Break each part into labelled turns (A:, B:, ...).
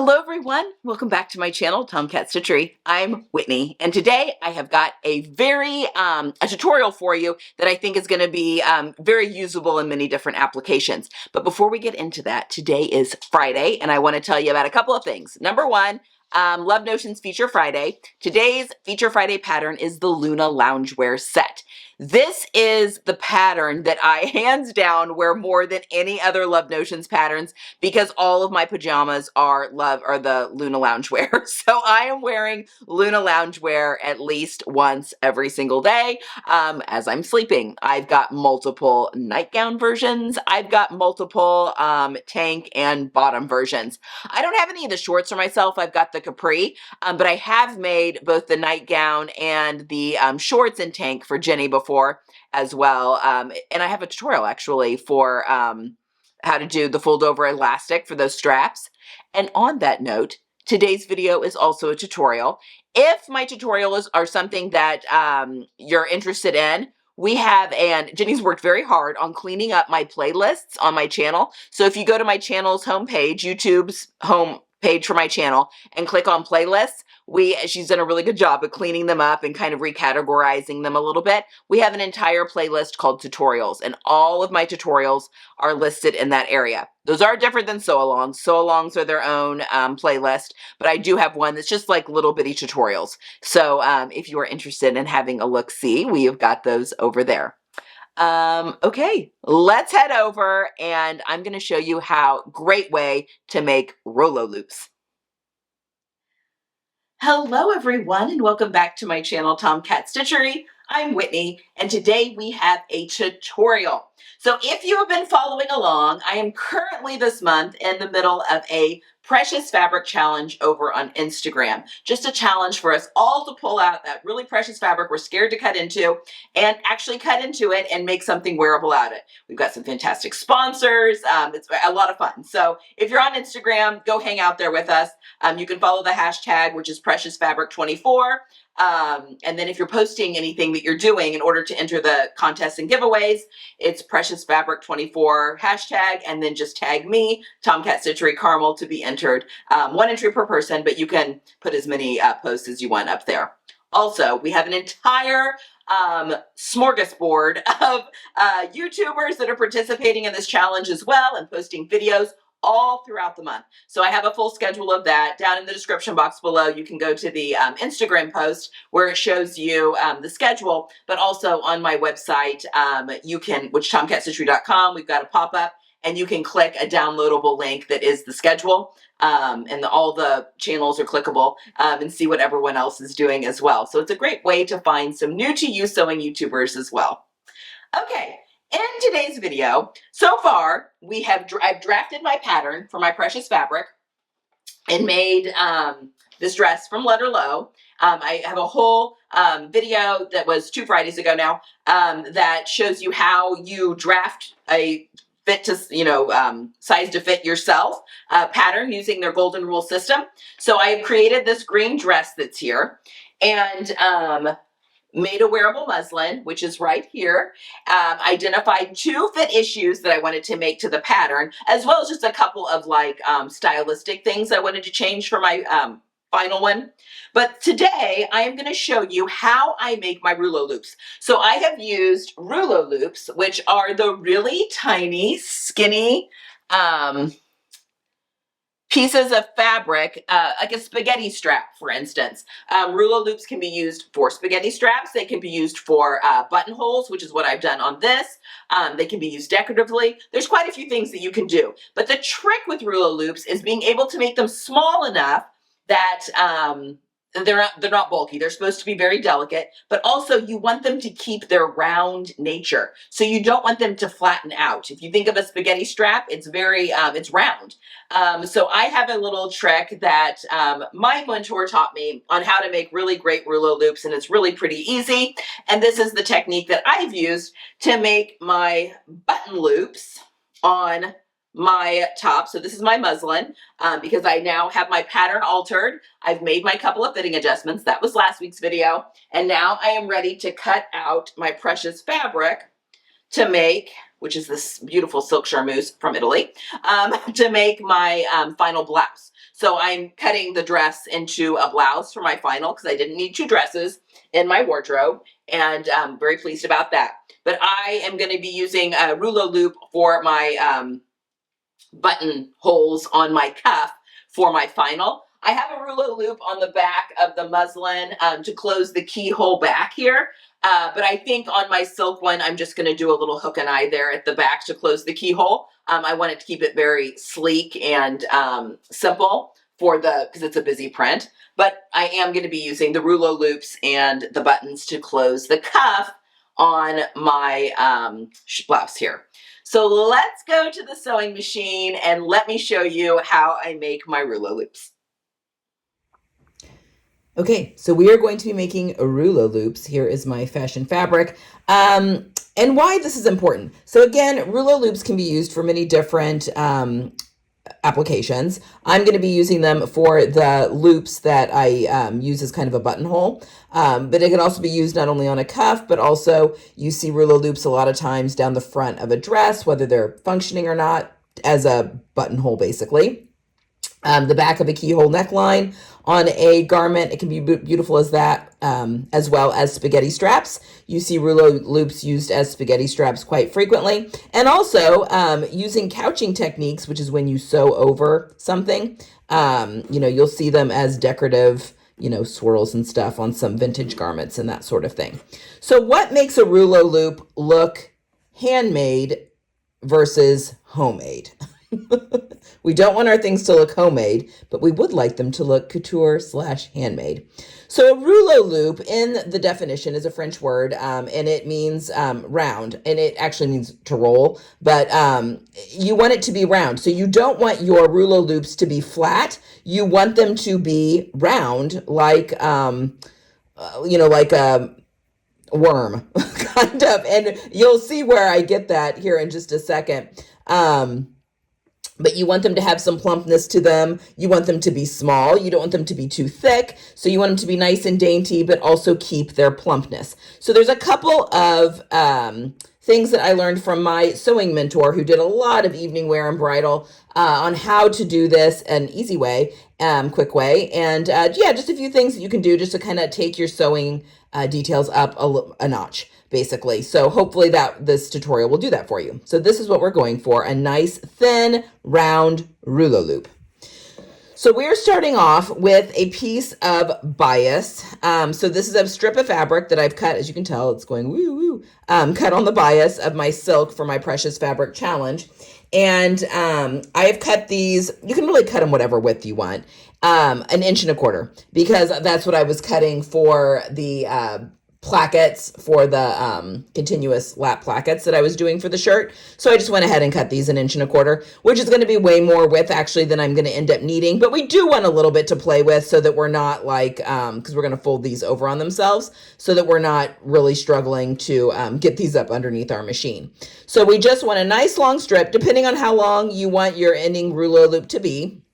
A: Hello everyone, welcome back to my channel, Tomcat Stitchery. I'm Whitney, and today I have got a tutorial for you that I think is going to be very usable in many different applications. But before we get into that, today is Friday, and I want to tell you about a couple of things. Number one, Love Notions Feature Friday. Today's Feature Friday pattern is the Luna Loungewear set. This is the pattern that I hands down wear more than any other Love Notions patterns because all of my pajamas are the Luna Loungewear. So I am wearing Luna Loungewear at least once every single day as I'm sleeping. I've got multiple nightgown versions. I've got multiple tank and bottom versions. I don't have any of the shorts for myself. I've got the capri, but I have made both the nightgown and the shorts in tank for Jenny before as well. And I have a tutorial actually for how to do the fold over elastic for those straps. And on that note, today's video is also a tutorial. If my tutorials are something that you're interested in, and Jenny's worked very hard on cleaning up my playlists on my channel. So if you go to my channel's homepage, YouTube's home page for my channel, and click on playlists, she's done a really good job of cleaning them up and kind of recategorizing them a little bit. We have an entire playlist called tutorials, and all of my tutorials are listed in that area. Those are different than sew-alongs. Sew-alongs are their own playlist, but I do have one that's just like little bitty tutorials. So if you are interested in having a look-see, we have got those over there. Okay, let's head over and I'm going to show you great way to make Rouleux Loops. Hello everyone and welcome back to my channel, Tomcat Stitchery. I'm Whitney and today we have a tutorial. So if you have been following along, I am currently this month in the middle of a precious fabric challenge over on Instagram. Just a challenge for us all to pull out that really precious fabric we're scared to cut into and actually cut into it and make something wearable out of it. We've got some fantastic sponsors. It's a lot of fun. So if you're on Instagram, go hang out there with us. You can follow the hashtag, which is preciousfabric24. And then if you're posting anything that you're doing in order to enter the contests and giveaways, it's preciousfabric24 hashtag, and then just tag me, Tomcat Stitchery Carmel, to be entered. One entry per person, but you can put as many posts as you want up there. Also, we have an entire smorgasbord of YouTubers that are participating in this challenge as well and posting videos all throughout the month. So I have a full schedule of that down in the description box below. You can go to the Instagram post where it shows you the schedule, but also on my website, which tomcatstitchery.com, we've got a pop-up and you can click a downloadable link that is the schedule. All the channels are clickable and see what everyone else is doing as well. So it's a great way to find some new to you sewing YouTubers as well. Okay. In today's video, so far, I've drafted my pattern for my precious fabric and made this dress from Letter Low. I have a whole video that was 2 Fridays ago now that shows you how you draft a fit to, size to fit yourself pattern using their golden rule system. So I have created this green dress that's here and made a wearable muslin, which is right here. Identified 2 fit issues that I wanted to make to the pattern, as well as just a couple of stylistic things I wanted to change for my final one. But today I am going to show you how I make my rouleau loops. So I have used rouleau loops, which are the really tiny, skinny, pieces of fabric, like a spaghetti strap, for instance. Rouleau loops can be used for spaghetti straps. They can be used for buttonholes, which is what I've done on this. They can be used decoratively. There's quite a few things that you can do. But the trick with rouleau loops is being able to make them small enough that they're not bulky. They're supposed to be very delicate, but also you want them to keep their round nature. So you don't want them to flatten out. If you think of a spaghetti strap, it's it's round. So I have a little trick that my mentor taught me on how to make really great rouleau loops, and it's really pretty easy. And this is the technique that I've used to make my button loops on my top. So this is my muslin because I now have my pattern altered. I've made my couple of fitting adjustments. That was last week's video. And now I am ready to cut out my precious fabric to make, which is this beautiful silk charmeuse from Italy, to make my final blouse. So I'm cutting the dress into a blouse for my final because I didn't need two dresses in my wardrobe, and I'm very pleased about that. But I am going to be using a rouleau loop for my button holes on my cuff for my final. I have a rouleau loop on the back of the muslin to close the keyhole back here. But I think on my silk one, I'm just going to do a little hook and eye there at the back to close the keyhole. I wanted to keep it very sleek and simple because it's a busy print. But I am going to be using the rouleau loops and the buttons to close the cuff on my blouse here. So let's go to the sewing machine and let me show you how I make my rouleau loops. Okay, so we are going to be making rouleau loops. Here is my fashion fabric. And why this is important. So again, rouleau loops can be used for many different applications. I'm going to be using them for the loops that I use as kind of a buttonhole, but it can also be used not only on a cuff, but also you see rouleau loops a lot of times down the front of a dress, whether they're functioning or not, as a buttonhole basically. The back of a keyhole neckline on a garment, it can be beautiful as that, as well as spaghetti straps. You see rouleau loops used as spaghetti straps quite frequently. And also using couching techniques, which is when you sew over something, you'll see them as decorative, swirls and stuff on some vintage garments and that sort of thing. So what makes a rouleau loop look handmade versus homemade? We don't want our things to look homemade, but we would like them to look couture/handmade. So a rouleau loop in the definition is a French word, and it means round, and it actually means to roll, but you want it to be round. So you don't want your rouleau loops to be flat. You want them to be round, like like a worm, kind of. And you'll see where I get that here in just a second. But you want them to have some plumpness to them. You want them to be small. You don't want them to be too thick. So you want them to be nice and dainty, but also keep their plumpness. So there's a couple of things that I learned from my sewing mentor who did a lot of evening wear and bridal on how to do this an easy way, quick way. And just a few things that you can do just to kind of take your sewing details up a notch, basically. So hopefully this tutorial will do that for you. So this is what we're going for, a nice thin round rouleau loop. So we're starting off with a piece of bias. So this is a strip of fabric that I've cut. As you can tell, it's going woo woo. Cut on the bias of my silk for my Precious Fabric Challenge. And I have cut these, you can really cut them whatever width you want, 1.25 inches, because that's what I was cutting for the plackets, for the continuous lap plackets that I was doing for the shirt. So I just went ahead and cut these 1.25 inches, which is going to be way more width actually than I'm going to end up needing. But we do want a little bit to play with so that we're not like, because we're going to fold these over on themselves, so that we're not really struggling to get these up underneath our machine. So we just want a nice long strip, depending on how long you want your ending rouleau loop to be.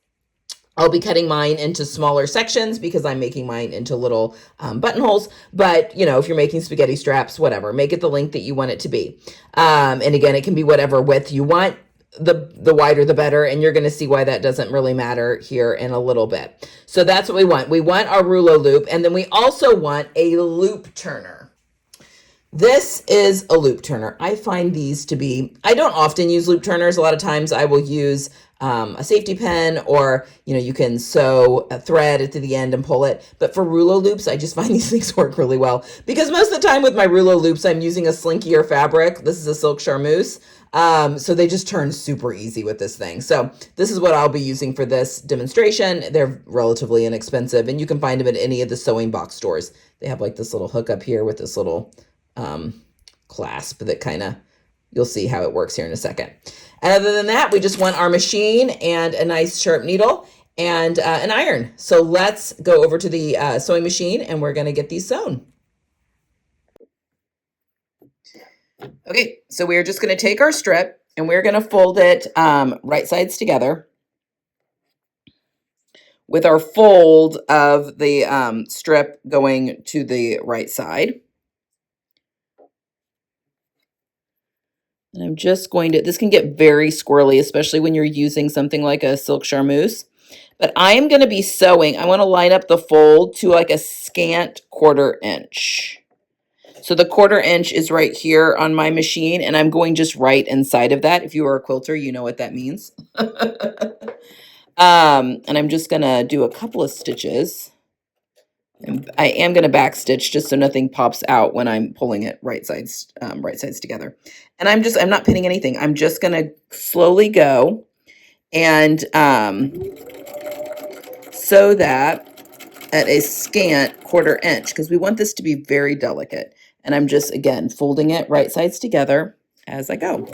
A: I'll be cutting mine into smaller sections because I'm making mine into little buttonholes. But, if you're making spaghetti straps, whatever, make it the length that you want it to be. And again, it can be whatever width you want. The wider, the better. And you're going to see why that doesn't really matter here in a little bit. So that's what we want. We want our rouleau loop. And then we also want a loop turner. This is a loop turner. I find these to be, I don't often use loop turners. A lot of times I will use a safety pin, or, you can sew a thread at the end and pull it. But for rouleau loops, I just find these things work really well, because most of the time with my rouleau loops, I'm using a slinkier fabric. This is a silk charmeuse. So they just turn super easy with this thing. So this is what I'll be using for this demonstration. They're relatively inexpensive, and you can find them at any of the sewing box stores. They have like this little hook up here with this little clasp that kind of, you'll see how it works here in a second. And other than that, we just want our machine and a nice sharp needle and an iron. So let's go over to the sewing machine, and we're going to get these sewn. Okay, so we're just going to take our strip and we're going to fold it right sides together, with our fold of the strip going to the right side. And I'm just going to, this can get very squirrely, especially when you're using something like a silk charmeuse. But I am going to be sewing. I want to line up the fold to like a scant 1/4 inch. So the 1/4 inch is right here on my machine, and I'm going just right inside of that. If you are a quilter, you know what that means. And I'm just going to do a couple of stitches. And I am going to back stitch just so nothing pops out when I'm pulling it right sides together. And I'm not pinning anything. I'm just going to slowly go and sew that at a scant 1/4 inch because we want this to be very delicate. And I'm just, again, folding it right sides together as I go.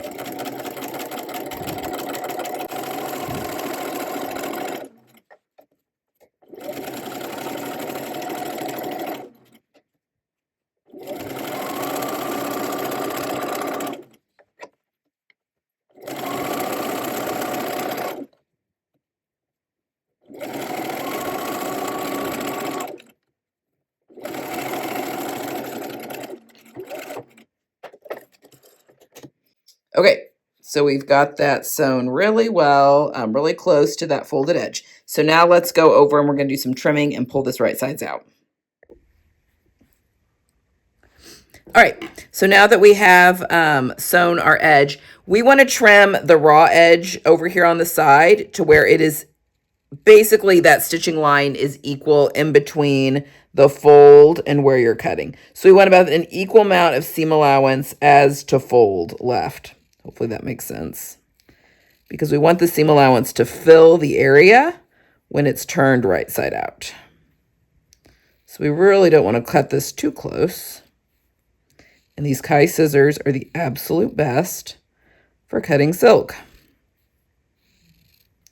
A: Okay, so we've got that sewn really well, really close to that folded edge. So now let's go over and we're going to do some trimming and pull this right sides out. All right, so now that we have sewn our edge, we want to trim the raw edge over here on the side to where it is basically that stitching line is equal in between the fold and where you're cutting. So we want about an equal amount of seam allowance as to fold left. Hopefully that makes sense. Because we want the seam allowance to fill the area when it's turned right side out. So we really don't want to cut this too close. And these Kai scissors are the absolute best for cutting silk.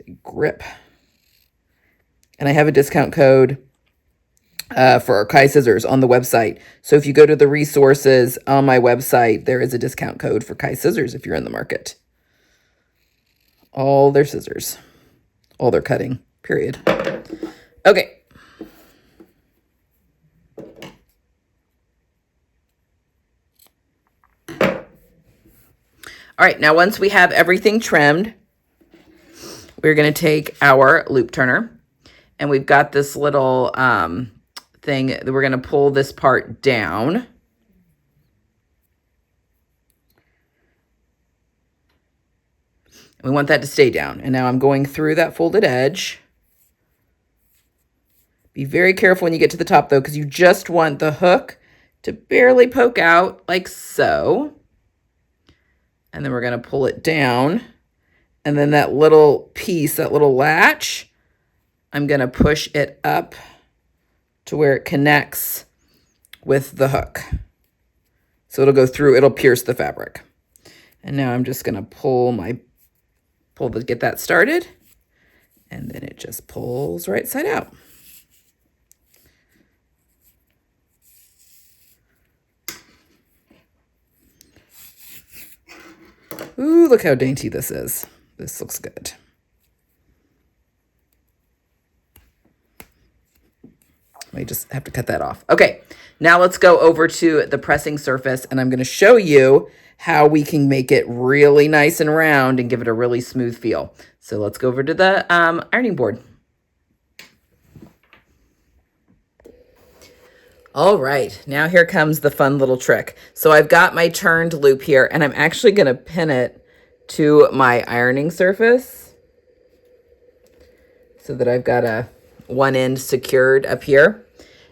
A: They grip. And I have a discount code for our Kai scissors on the website. So if you go to the resources on my website, there is a discount code for Kai scissors if you're in the market. All their scissors, all their cutting, period. Okay. All right, now once we have everything trimmed, we're going to take our loop turner, and we've got this little thing that we're going to pull this part down. We want that to stay down. And now I'm going through that folded edge. Be very careful when you get to the top though, because you just want the hook to barely poke out like so. And then we're going to pull it down. And then that little piece, that little latch, I'm going to push it up to where it connects with the hook. So it'll go through, it'll pierce the fabric. And now I'm just going to get that started. And then it just pulls right side out. Ooh, look how dainty this is. This looks good. I just have to cut that off. Okay, now let's go over to the pressing surface, and I'm going to show you how we can make it really nice and round and give it a really smooth feel. So let's go over to the ironing board. All right, now here comes the fun little trick. So I've got my turned loop here, and I'm actually going to pin it to my ironing surface so that I've got one end secured up here.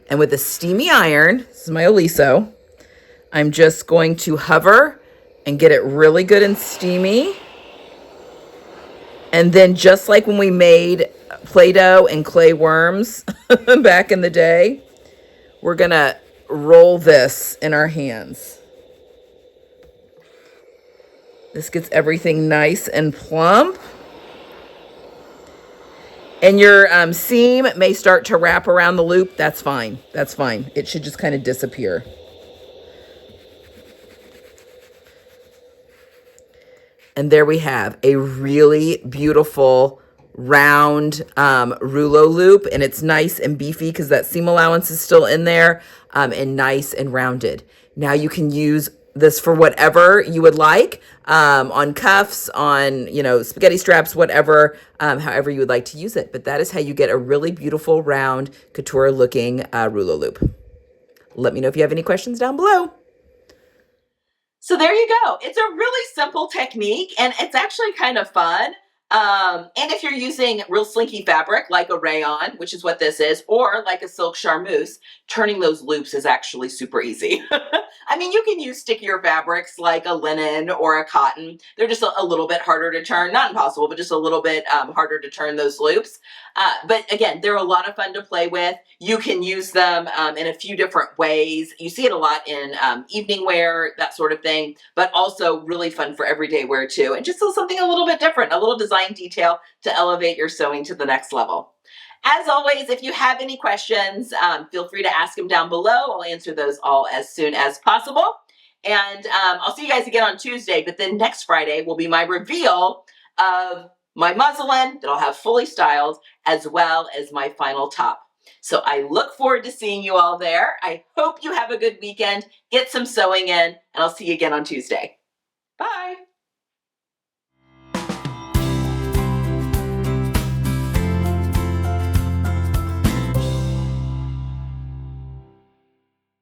A: And with a steamy iron, this is my Oliso, I'm just going to hover and get it really good and steamy. And then just like when we made Play-Doh and clay worms back in the day, we're going to roll this in our hands. This gets everything nice and plump. And your seam may start to wrap around the loop. That's fine. That's fine. It should just kind of disappear. And there we have a really beautiful round rouleau loop. And it's nice and beefy because that seam allowance is still in there and nice and rounded. Now you can use this for whatever you would like, on cuffs, on, spaghetti straps, whatever, however you would like to use it. But that is how you get a really beautiful, round, couture looking rouleau loop. Let me know if you have any questions down below. So there you go. It's a really simple technique, and it's actually kind of fun. And if you're using real slinky fabric like a rayon, which is what this is, or like a silk charmeuse, turning those loops is actually super easy. I mean, you can use stickier fabrics like a linen or a cotton. They're just a little bit harder to turn, not impossible, but just a little bit harder to turn those loops. But again, they're a lot of fun to play with. You can use them in a few different ways. You see it a lot in evening wear, that sort of thing, but also really fun for everyday wear too. And just something a little bit different, a little design detail to elevate your sewing to the next level. As always, if you have any questions, feel free to ask them down below. I'll answer those all as soon as possible. And I'll see you guys again on Tuesday, but then next Friday will be my reveal of my muslin that I'll have fully styled, as well as my final top. So I look forward to seeing you all there. I hope you have a good weekend, get some sewing in, and I'll see you again on Tuesday. Bye.